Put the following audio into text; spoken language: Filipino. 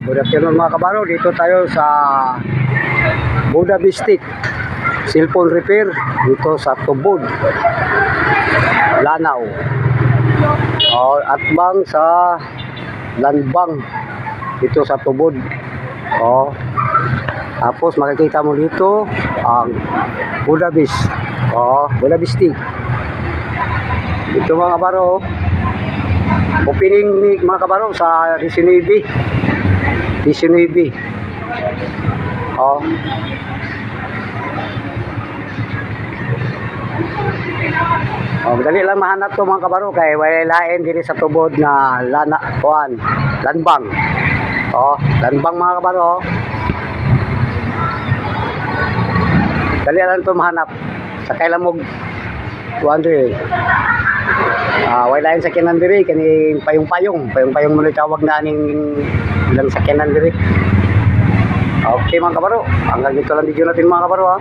Good afternoon mga kabaro, dito tayo sa Buda Bistik cellphone repair dito sa Tubod, Lanao. At bang sa Lanbang dito sa Tubod. Tapos makikita mo dito ang Buda Bistik. Dito mga kabaro, opening ni mga kabaro sa 19. Dali lang mahanap to mga kabaro kay wala lain diri sa Tubod na Lanbang. Lanbang mga kabaro. Dali lang to mahanap. Sakay lang mo kuandre. Wala lain sa kinan diri kani payong-payong mo tawag na ning ilang sakyanan diri. Okay mga kabaro, hanggang dito lang video natin mga kabaro